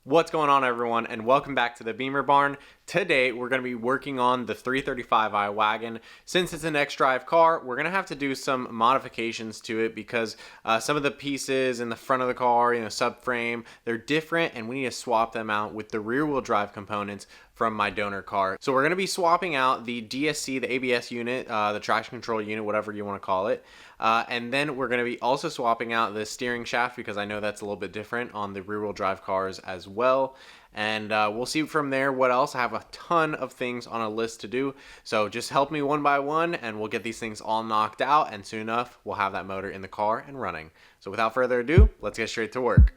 What's going on, everyone, and welcome back to the Bimmer barn. Today we're going to be working on the 335i Wagon. Since it's an XDrive car, we're going to have to do some modifications to it because some of the pieces in the front of the car, subframe, they're different, and we need to swap them out with the rear wheel drive components from my donor car. So we're going to be swapping out the DSC, the ABS unit, the traction control unit, whatever you want to call it. And then we're going to be also swapping out the steering shaft because I know that's a little bit different on the rear wheel drive cars as well. And we'll see from there what else. I have a ton of things on a list to do. So just help me one by one and we'll get these things all knocked out. And soon enough, we'll have that motor in the car and running. So without further ado, let's get straight to work.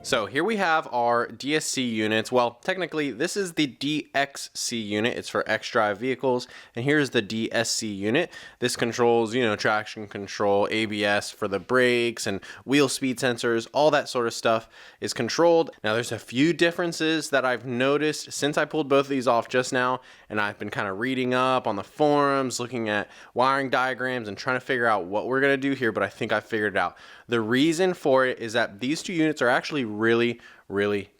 So here we have our DSC units. Well, technically this is the DXC unit. It's for XDrive vehicles. And here's the DSC unit. This controls, traction control, ABS for the brakes and wheel speed sensors, all that sort of stuff is controlled. Now there's a few differences that I've noticed since I pulled both of these off just now, and I've been kind of reading up on the forums, looking at wiring diagrams and trying to figure out what we're gonna do here, but I think I figured it out. The reason for it is that these two units are actually really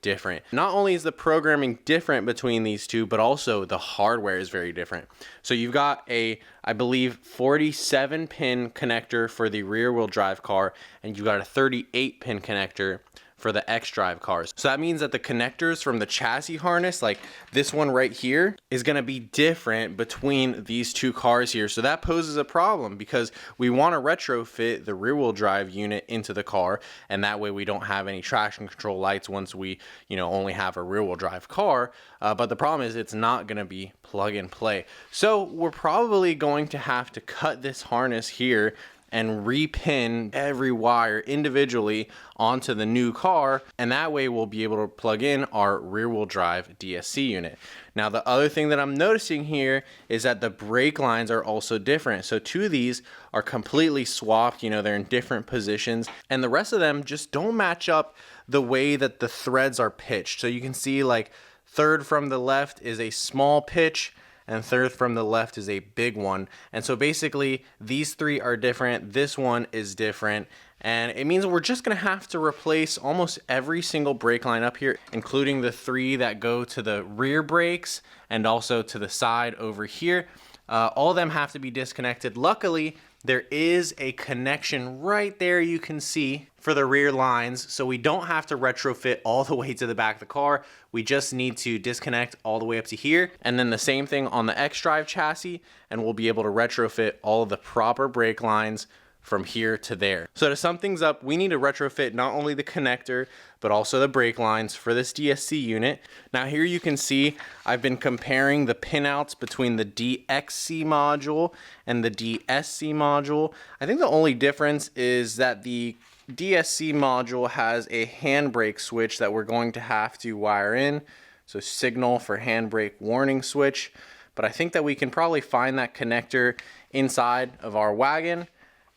different. Not only is the programming different between these two, but also the hardware is very different. So you've got I believe 47 pin connector for the rear wheel drive car, and you've got a 38 pin connector for the XDrive cars. So that means that the connectors from the chassis harness, like this one right here, is gonna be different between these two cars here. So that poses a problem because we wanna retrofit the rear wheel drive unit into the car, and that way we don't have any traction control lights once we, only have a rear wheel drive car. But the problem is it's not gonna be plug and play. So we're probably going to have to cut this harness here and repin every wire individually onto the new car, and that way we'll be able to plug in our rear wheel drive DSC unit. Now the other thing that I'm noticing here is that the brake lines are also different. So two of these are completely swapped, they're in different positions, and the rest of them just don't match up the way that the threads are pitched. So you can see like third from the left is a small pitch, and third from the left is a big one. And so basically these three are different, this one is different, and it means we're just gonna have to replace almost every single brake line up here, including the three that go to the rear brakes and also to the side over here. All of them have to be disconnected. Luckily, there is a connection right there you can see for the rear lines, so we don't have to retrofit all the way to the back of the car. We just need to disconnect all the way up to here, and then the same thing on the XDrive chassis, and we'll be able to retrofit all of the proper brake lines from here to there. So to sum things up, we need to retrofit not only the connector, but also the brake lines for this DSC unit. Now here you can see I've been comparing the pinouts between the DXC module and the DSC module. I think the only difference is that the DSC module has a handbrake switch that we're going to have to wire in. So signal for handbrake warning switch. But I think that we can probably find that connector inside of our wagon.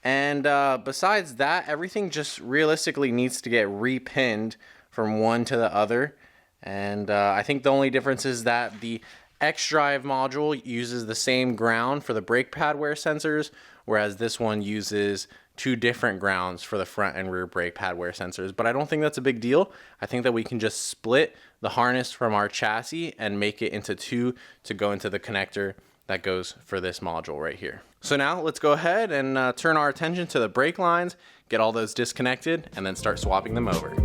And besides that, everything just realistically needs to get repinned from one to the other. And I think the only difference is that the XDrive module uses the same ground for the brake pad wear sensors, whereas this one uses two different grounds for the front and rear brake pad wear sensors. But I don't think that's a big deal. I think that we can just split the harness from our chassis and make it into two to go into the connector that goes for this module right here. So now let's go ahead and turn our attention to the brake lines, get all those disconnected, and then start swapping them over.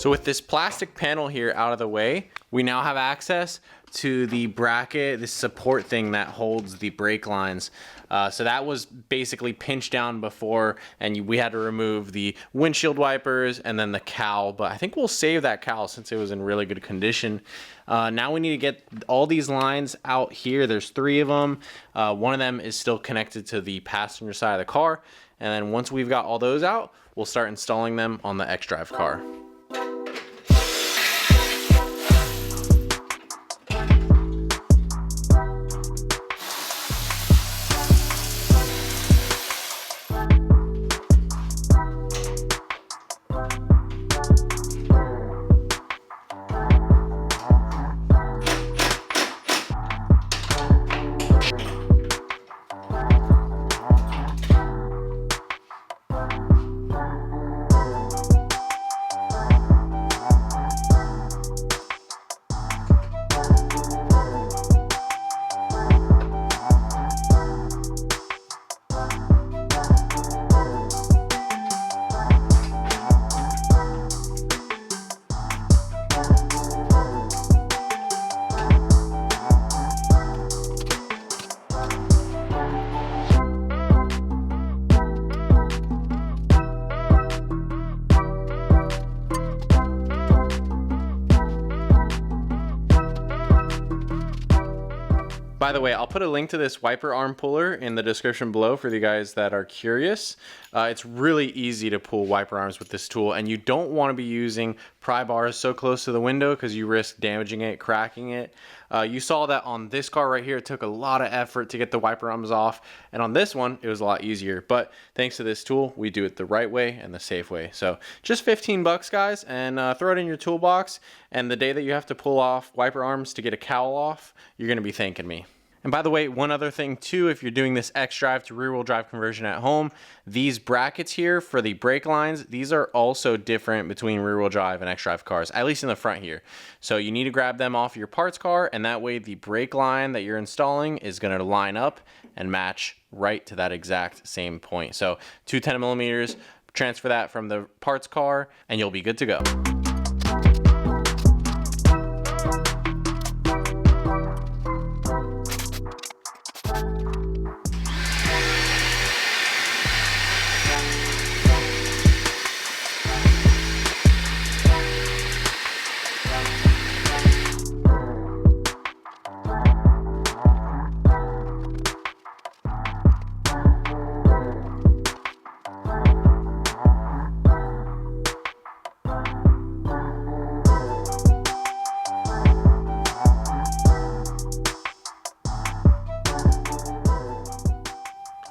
So with this plastic panel here out of the way, we now have access to the bracket, this support thing that holds the brake lines. So that was basically pinched down before, and we had to remove the windshield wipers and then the cowl, but I think we'll save that cowl since it was in really good condition. Now we need to get all these lines out here. There's 3 of them. One of them is still connected to the passenger side of the car, and then once we've got all those out, we'll start installing them on the XDrive car. By the way, I'll put a link to this wiper arm puller in the description below for you guys that are curious. It's really easy to pull wiper arms with this tool, and you don't want to be using pry bars so close to the window because you risk damaging it, cracking it. You saw that on this car right here, it took a lot of effort to get the wiper arms off, and on this one, it was a lot easier. But thanks to this tool, we do it the right way and the safe way. So just 15 bucks, guys, and throw it in your toolbox, and the day that you have to pull off wiper arms to get a cowl off, you're going to be thanking me. And by the way, one other thing too, if you're doing this XDrive to rear wheel drive conversion at home, these brackets here for the brake lines, these are also different between rear wheel drive and XDrive cars, at least in the front here. So you need to grab them off your parts car, and that way the brake line that you're installing is going to line up and match right to that exact same point. So 2 10mm, transfer that from the parts car, and you'll be good to go.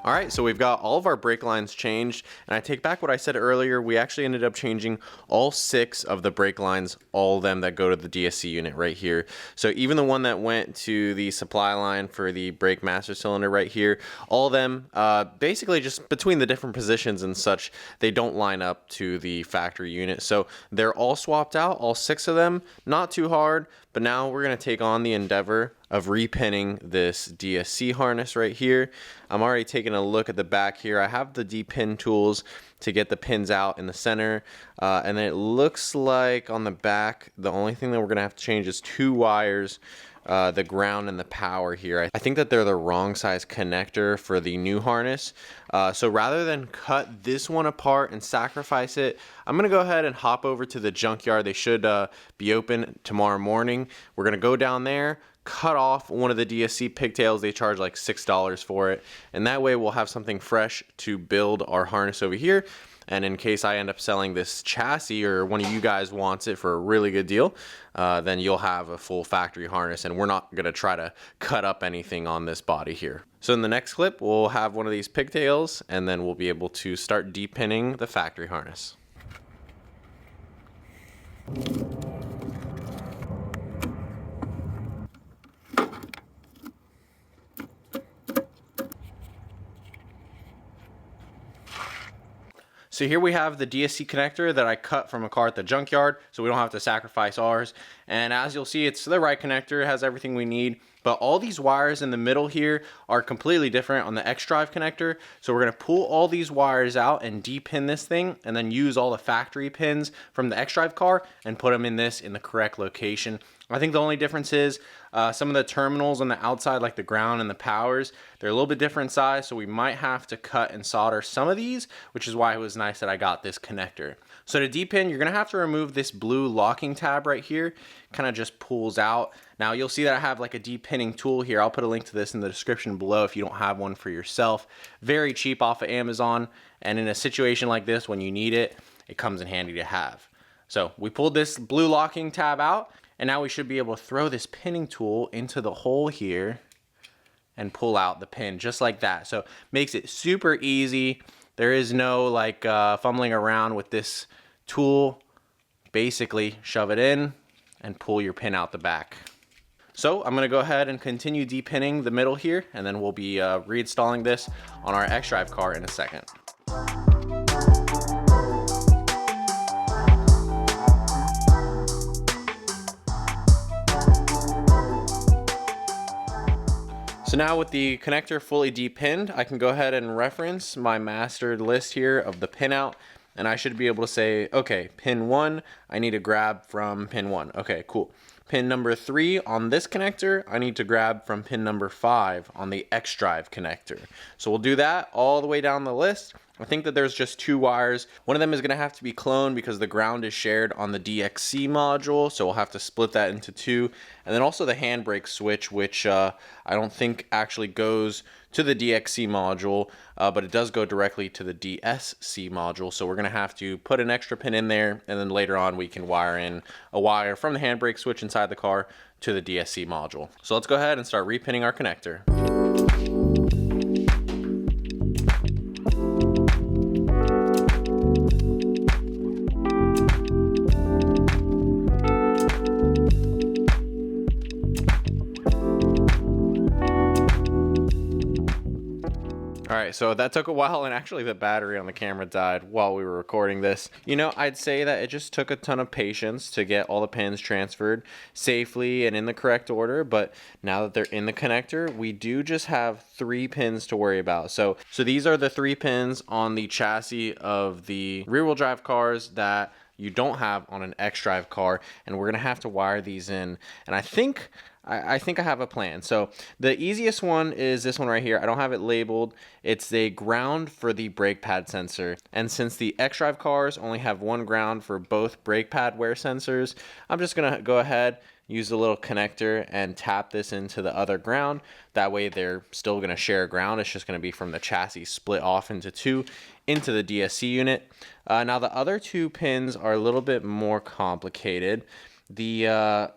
All right, so we've got all of our brake lines changed, and I take back what I said earlier. We actually ended up changing all 6 of the brake lines, all of them that go to the DSC unit right here. So even the one that went to the supply line for the brake master cylinder right here, all of them, basically just between the different positions and such, they don't line up to the factory unit. So they're all swapped out, all 6 of them, not too hard, but now we're gonna take on the endeavor of repinning this DSC harness right here. I'm already taking a look at the back here. I have the D-pin tools to get the pins out in the center, and then it looks like on the back, the only thing that we're gonna have to change is 2 wires, the ground and the power here. I think that they're the wrong size connector for the new harness. So rather than cut this one apart and sacrifice it, I'm gonna go ahead and hop over to the junkyard. They should be open tomorrow morning. We're gonna go down there, cut off one of the DSC pigtails. They charge like $6 for it, and that way we'll have something fresh to build our harness over here. And in case I end up selling this chassis, or one of you guys wants it for a really good deal, then you'll have a full factory harness, and we're not gonna try to cut up anything on this body here. So in the next clip, we'll have one of these pigtails, and then we'll be able to start depinning the factory harness. So here we have the DSC connector that I cut from a car at the junkyard, so we don't have to sacrifice ours. And as you'll see, it's the right connector, it has everything we need. But all these wires in the middle here are completely different on the XDrive connector. So we're going to pull all these wires out and depin this thing, and then use all the factory pins from the XDrive car and put them in the correct location. I think the only difference is some of the terminals on the outside, like the ground and the powers, they're a little bit different size, so we might have to cut and solder some of these, which is why it was nice that I got this connector. So to depin, you're gonna have to remove this blue locking tab right here. Kind of just pulls out. Now you'll see that I have like a depinning tool here. I'll put a link to this in the description below if you don't have one for yourself. Very cheap off of Amazon, and in a situation like this, when you need it, it comes in handy to have. So we pulled this blue locking tab out, and now we should be able to throw this pinning tool into the hole here and pull out the pin just like that. So makes it super easy. There is no like fumbling around with this tool. Basically shove it in and pull your pin out the back. So I'm gonna go ahead and continue depinning the middle here, and then we'll be reinstalling this on our XDrive car in a second. So now with the connector fully depinned, I can go ahead and reference my mastered list here of the pinout, and I should be able to say, okay, pin 1, I need to grab from pin 1. Okay, cool. Pin number 3 on this connector, I need to grab from pin number 5 on the XDrive connector. So we'll do that all the way down the list. I think that there's just 2 wires. One of them is going to have to be cloned because the ground is shared on the DXC module, so we'll have to split that into 2. And then also the handbrake switch, which I don't think actually goes to the DXC module, but it does go directly to the DSC module. So we're going to have to put an extra pin in there, and then later on we can wire in a wire from the handbrake switch inside the car to the DSC module. So let's go ahead and start repinning our connector. Alright, so that took a while, and actually the battery on the camera died while we were recording this. You know, I'd say that it just took a ton of patience to get all the pins transferred safely and in the correct order, but now that they're in the connector, we do just have 3 pins to worry about. So these are the 3 pins on the chassis of the rear-wheel drive cars that you don't have on an XDrive car, and we're gonna have to wire these in. And I think I have a plan. So the easiest one is this one right here. I don't have it labeled. It's a ground for the brake pad sensor. And since the XDrive cars only have one ground for both brake pad wear sensors, I'm just gonna go ahead, use the little connector and tap this into the other ground. That way they're still gonna share ground. It's just gonna be from the chassis split off into 2 into the DSC unit. Now the other 2 pins are a little bit more complicated. The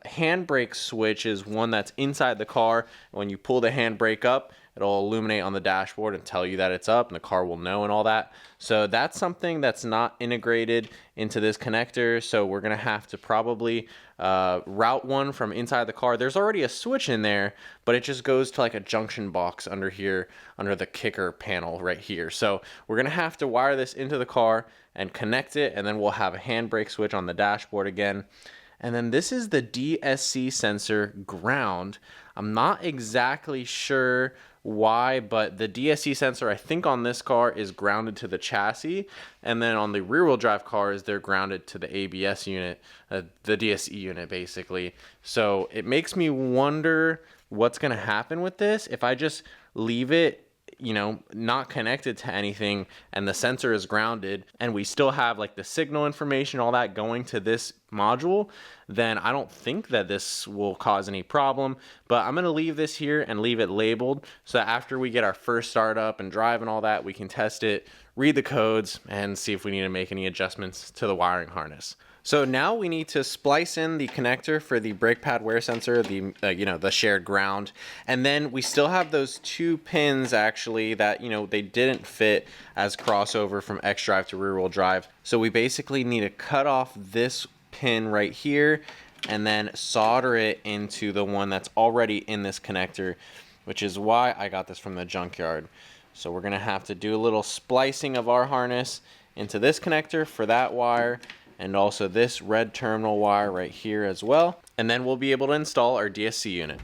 handbrake switch is one that's inside the car. When you pull the handbrake up, it'll illuminate on the dashboard and tell you that it's up, and the car will know and all that. So that's something that's not integrated into this connector. So we're gonna have to probably route one from inside the car. There's already a switch in there, but it just goes to like a junction box under here, under the kicker panel right here. So we're gonna have to wire this into the car and connect it, and then we'll have a handbrake switch on the dashboard again. And then this is the DSC sensor ground. I'm not exactly sure why, but the DSC sensor, I think on this car is grounded to the chassis. And then on the rear wheel drive cars, they're grounded to the ABS unit, the DSC unit basically. So it makes me wonder what's gonna happen with this if I just leave it, you know, not connected to anything and the sensor is grounded and we still have like the signal information, all that going to this module. Then I don't think that this will cause any problem, but I'm going to leave this here and leave it labeled so that after we get our first startup and drive and all that, we can test it, read the codes, and see if we need to make any adjustments to the wiring harness. So now we need to splice in the connector for the brake pad wear sensor, the the shared ground, and then we still have those 2 pins actually that they didn't fit as crossover from XDrive to rear wheel drive. So we basically need to cut off this pin right here and then solder it into the one that's already in this connector, which is why I got this from the junkyard. So we're gonna have to do a little splicing of our harness into this connector for that wire, and also this red terminal wire right here as well. And then we'll be able to install our DSC unit.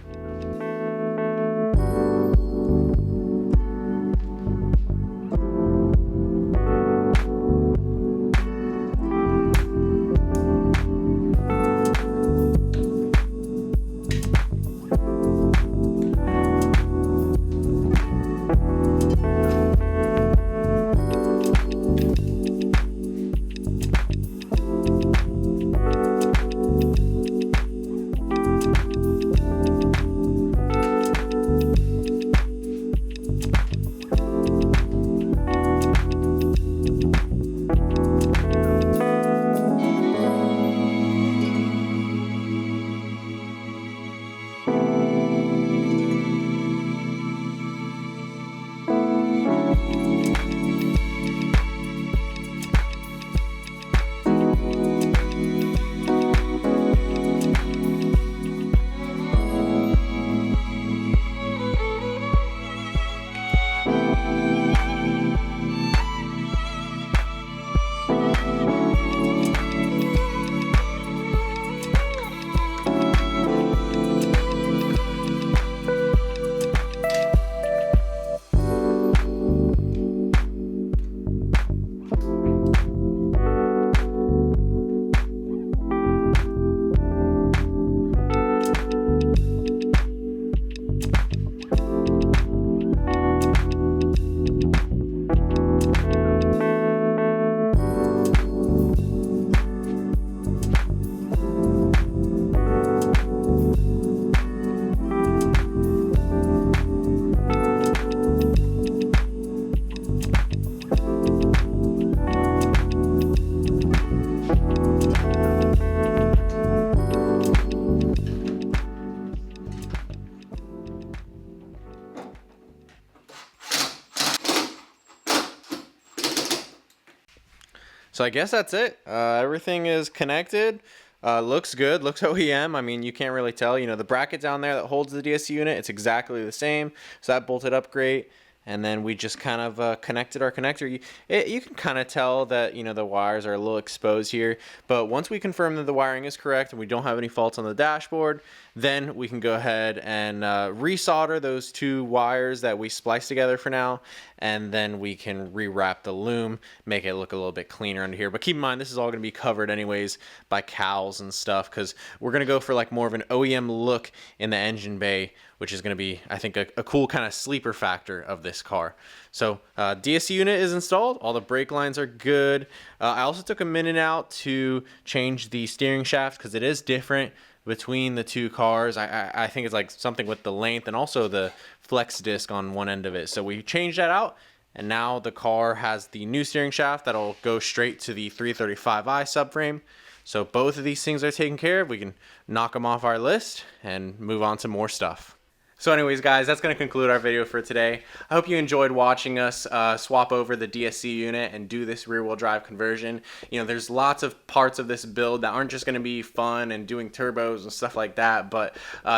So I guess that's it. Everything is connected. Looks good, looks OEM. I mean, you can't really tell. You know, the bracket down there that holds the DSC unit, it's exactly the same. So that bolted up great. And then we just kind of connected our connector. You can kind of tell that, you know, the wires are a little exposed here. But once we confirm that the wiring is correct and we don't have any faults on the dashboard, then we can go ahead and resolder those two wires that we spliced together for now. And then we can rewrap the loom, make it look a little bit cleaner under here. But keep in mind, this is all going to be covered anyways by cowls and stuff, because we're going to go for like more of an OEM look in the engine bay, which is going to be, I think, a cool kind of sleeper factor of this car. So DSC unit is installed. All the brake lines are good. I also took a minute out to change the steering shaft because it is different between the two cars. I think it's like something with the length and also the flex disc on one end of it. So we changed that out, and now the car has the new steering shaft that'll go straight to the 335i subframe. So both of these things are taken care of. We can knock them off our list and move on to more stuff. So anyways, guys, that's going to conclude our video for today. I hope you enjoyed watching us swap over the DSC unit and do this rear-wheel drive conversion. You know, there's lots of parts of this build that aren't just going to be fun and doing turbos and stuff like that, but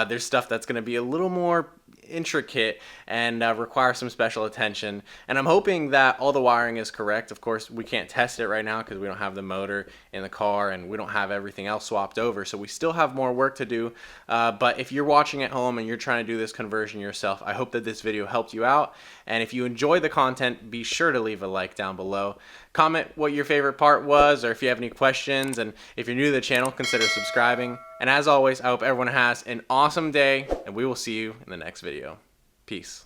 there's stuff that's going to be a little more intricate and require some special attention. And I'm hoping that all the wiring is correct. Of course, we can't test it right now because we don't have the motor in the car and we don't have everything else swapped over, so we still have more work to do. But if you're watching at home and you're trying to do this conversion yourself, I hope that this video helped you out. And if you enjoy the content, be sure to leave a like down below. Comment what your favorite part was, or if you have any questions, and if you're new to the channel, consider subscribing. And as always, I hope everyone has an awesome day, and we will see you in the next video. Peace.